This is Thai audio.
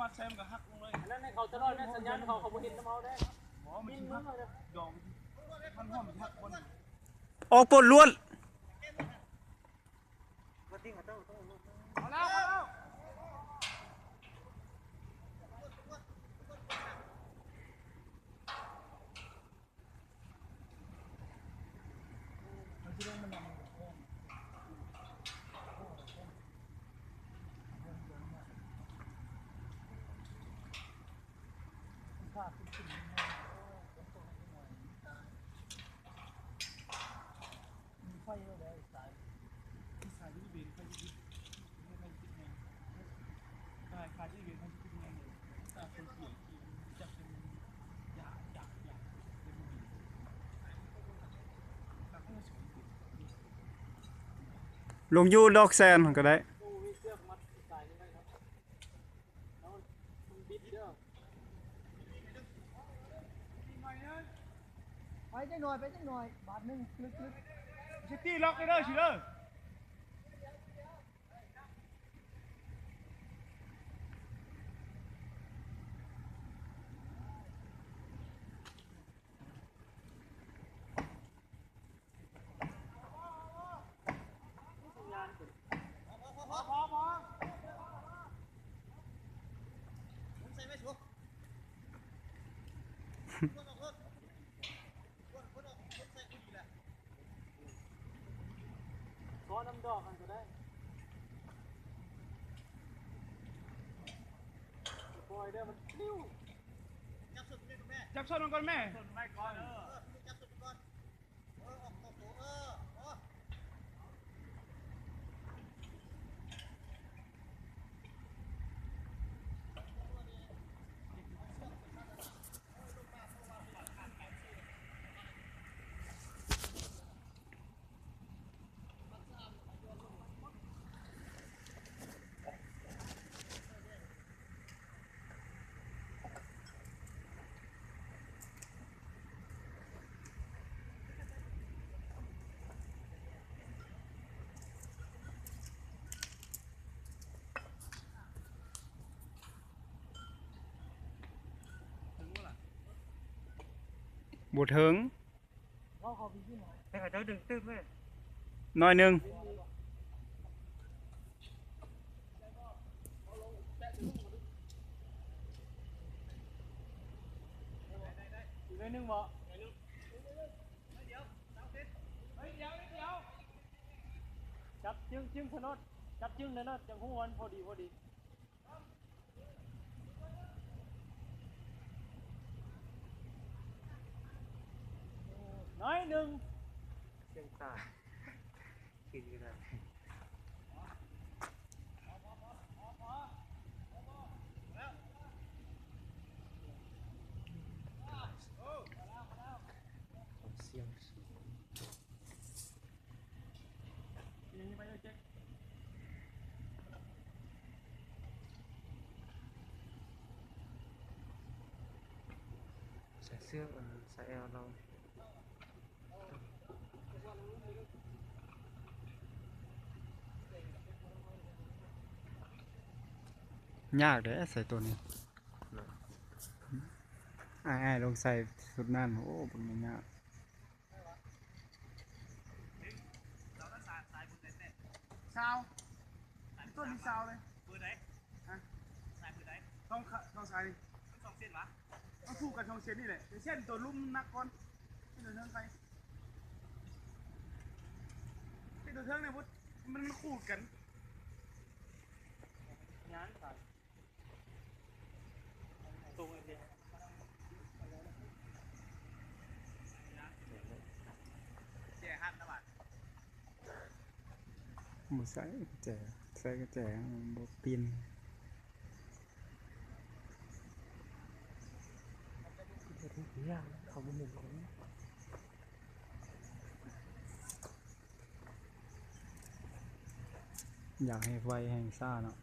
มาแซมกับฮักลงเลยนั่นในเขาจะรอดในสัญญาณเขาบ่เห็นน้ำเอาได้บินมึงเลยดองมันห้อมฮักบนออกปนล้วนเอาแล้วไฟเลยสายที่เบียนไฟที่ไม่ติดไงขายที่เบียนไฟที่ไงเลยแต่คนเสียที่จะเป็นอยากเป็นบุญแต่ก็สวยลงยูดอกแซนก็ได้ไปจังหน่อยบาทนึงลึกๆชิตี้ล็อกเลยเด้อชิเด้อน้ำดอกกันก็ได้ปล่อยเด้อมันลิ้วจับส้นมันก่อนแม่ไม่ก่อนจับสุดก่อนออกบดเถิงแต่เขาจะดึงตื้มไหมน้อยนึงอีกนิดนึงบ่จับจึงถนนจับจึงเลยนะจังหูวันพอดีน้อยหนึ่งเสียงตากินกันได้เสียงนี่ไปเลยเจ๊ใส่เสื้อใส่แอลเรายากเด้อใส่ตัวนี้ลงใส่สุดนั่นโอ้เป็นยากซาวต้นนี้ซาวเลยปืนไหนฮะสายปืนไหนต้องสายต้องเส้นวะต้องคู่กันช่องเส้นนี่แหละเส้นตัวลุ่มนักก่อนเส้นตัวเทิงไปเส้นตัวเทิงเนี่ยพุทธมันคู่กันงานสายตรงเลยเจ๊ฮัทนะบัดหมูใส่กระแจใส่กระแจบกปีนเขาบุญหนึ่งคนอยากให้ไฟแห้งซ่าเนาะ